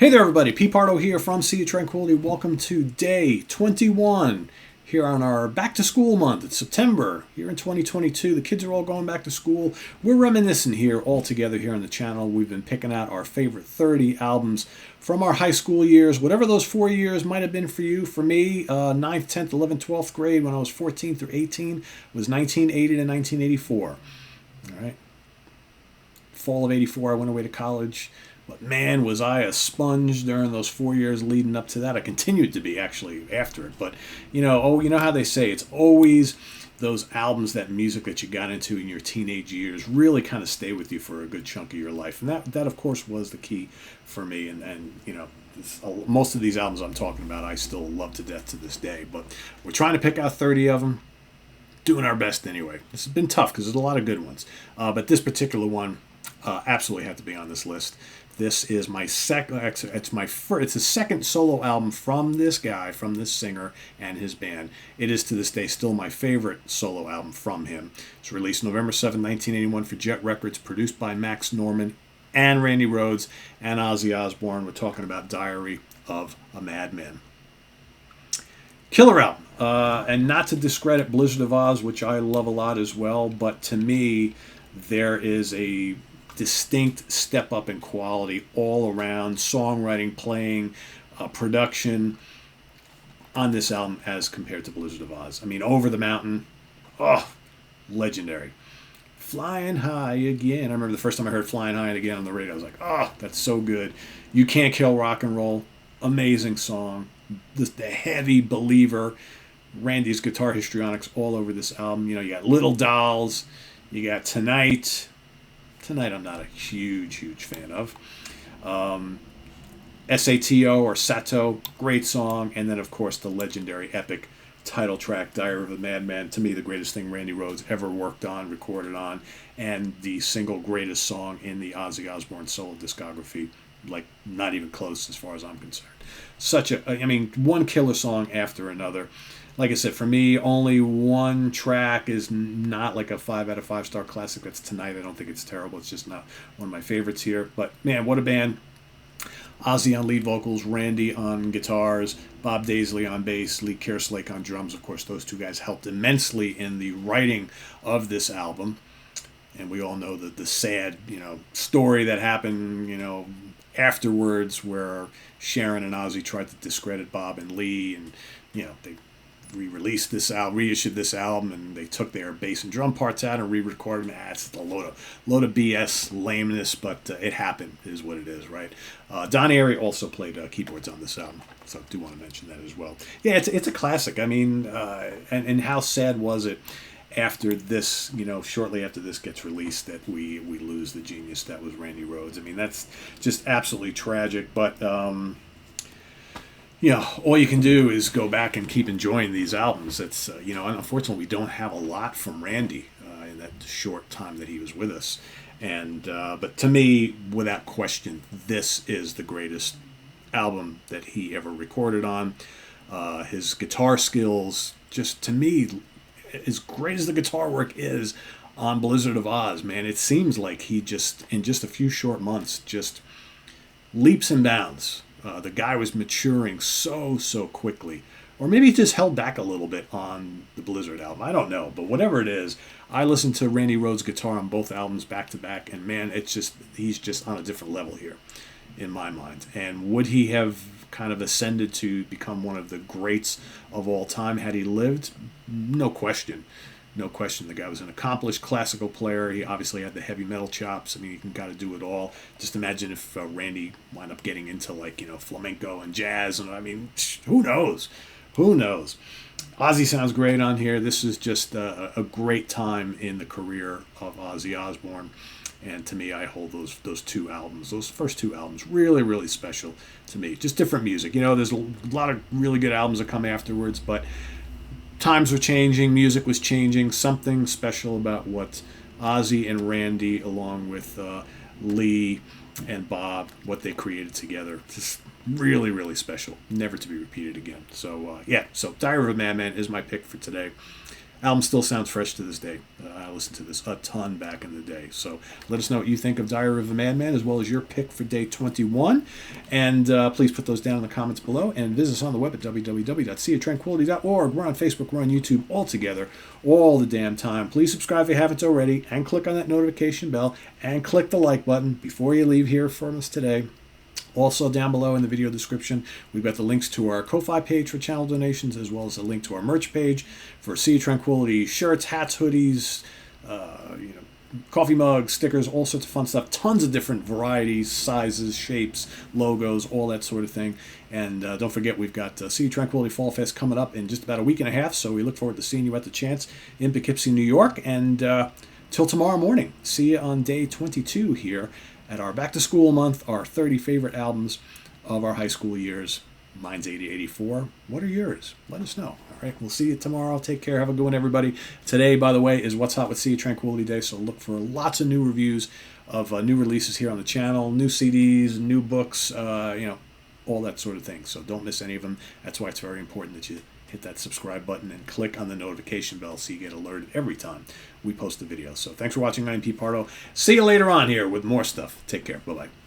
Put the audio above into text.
Hey there, everybody. Pete Pardo here from Sea of Tranquility. Welcome to day 21 here on our back to school month. It's September here in 2022. The kids are all going back to school. We're reminiscing here all together here on the channel. We've been picking out our favorite 30 albums from our high school years, whatever those 4 years might have been for you. For me, 9th, 10th, 11th, 12th grade when I was 14 through 18 was 1980 to 1984. All right. Fall of 84, I went away to college. But man, was I a sponge during those 4 years leading up to that. I continued to be actually after it. But, you know how they say it's always those albums, that music that you got into in your teenage years really kind of stay with you for a good chunk of your life. And that of course, was the key for me. And most of these albums I'm talking about, I still love to death to this day. But we're trying to pick out 30 of them. Doing our best anyway. This has been tough because there's a lot of good ones. But this particular one absolutely had to be on this list. This is my second. It's my first. It's the second solo album from this guy, from this singer and his band. It is to this day still my favorite solo album from him. It's released November 7, 1981 for Jet Records, produced by Max Norman and Randy Rhoads and Ozzy Osbourne. We're talking about Diary of a Madman. Killer album. And not to discredit Blizzard of Oz, which I love a lot as well, but to me, there is a distinct step up in quality all around, songwriting, playing, production on this album as compared to Blizzard of Oz. I mean, Over the Mountain, legendary. Flying High Again. I remember the first time I heard Flying High Again on the radio, I was like, that's so good. You Can't Kill Rock and Roll, amazing song. The Heavy Believer, Randy's guitar histrionics all over this album. You got Little Dolls, you got Tonight. Tonight I'm not a huge fan of. SATO or Sato, great song. And then, of course, the legendary epic title track, Diary of a Madman. To me, the greatest thing Randy Rhoads ever worked on, recorded on, and the single greatest song in the Ozzy Osbourne solo discography. Like, not even close as far as I'm concerned. One killer song after another. Like I said, for me, only one track is not like a 5 out of 5 star classic. That's Tonight. I don't think it's terrible. It's just not one of my favorites here. But man, what a band. Ozzy on lead vocals, Randy on guitars, Bob Daisley on bass, Lee Kerslake on drums. Of course, those two guys helped immensely in the writing of this album. And we all know the sad, story that happened, afterwards, where Sharon and Ozzy tried to discredit Bob and Lee, and they re-released this album, reissued this album, and they took their bass and drum parts out and re-recorded them. It's a load of BS lameness, but it happened, is what it is, right? Don Airey also played keyboards on this album, so I do want to mention that as well. Yeah, it's a classic. I mean, and how sad was it after this, shortly after this gets released, that we lose the genius that was Randy Rhoads. I mean, that's just absolutely tragic, but all you can do is go back and keep enjoying these albums. It's, and unfortunately, we don't have a lot from Randy in that short time that he was with us. And but to me, without question, this is the greatest album that he ever recorded on. His guitar skills, just to me, as great as the guitar work is on Blizzard of Oz, man, it seems like he just, in just a few short months, just leaps and bounds. The guy was maturing so quickly. Or maybe he just held back a little bit on the Blizzard album. I don't know. But whatever it is, I listened to Randy Rhoads' guitar on both albums back to back. And man, he's just on a different level here in my mind. And would he have kind of ascended to become one of the greats of all time had he lived? No question. No question, the guy was an accomplished classical player. He obviously had the heavy metal chops. I mean, he can kind of do it all. Just imagine if Randy wound up getting into flamenco and jazz. And I mean, who knows? Who knows? Ozzy sounds great on here. This is just a great time in the career of Ozzy Osbourne. And to me, I hold those first two albums, really special to me. Just different music. There's a lot of really good albums that come afterwards, but times were changing, music was changing. Something special about what Ozzy and Randy, along with Lee and Bob, what they created together. Just really special. Never to be repeated again. So, so Diary of a Madman is my pick for today. Album still sounds fresh to this day. I listened to this a ton back in the day. So let us know what you think of Diary of a Madman, as well as your pick for day 21. And please put those down in the comments below. And visit us on the web at www.seaoftranquility.org. We're on Facebook. We're on YouTube all together, all the damn time. Please subscribe if you haven't already, and click on that notification bell, and click the like button before you leave here from us today. Also, down below in the video description, we've got the links to our Ko-Fi page for channel donations, as well as a link to our merch page for Sea of Tranquility shirts, hats, hoodies, coffee mugs, stickers, all sorts of fun stuff. Tons of different varieties, sizes, shapes, logos, all that sort of thing. And don't forget, we've got Sea of Tranquility Fall Fest coming up in just about a week and a half, so we look forward to seeing you at the Chance in Poughkeepsie, New York. And till tomorrow morning, see you on day 22 here at our Back to School month, our 30 favorite albums of our high school years. Mine's 80-84. What are yours? Let us know. All right, we'll see you tomorrow. Take care. Have a good one, everybody. Today, by the way, is What's Hot with Sea of Tranquility Day, so look for lots of new reviews of new releases here on the channel, new CDs, new books, all that sort of thing. So don't miss any of them. That's why it's very important that you hit that subscribe button and click on the notification bell so you get alerted every time we post a video. So thanks for watching. I'm Pete Pardo. See you later on here with more stuff. Take care. Bye-bye.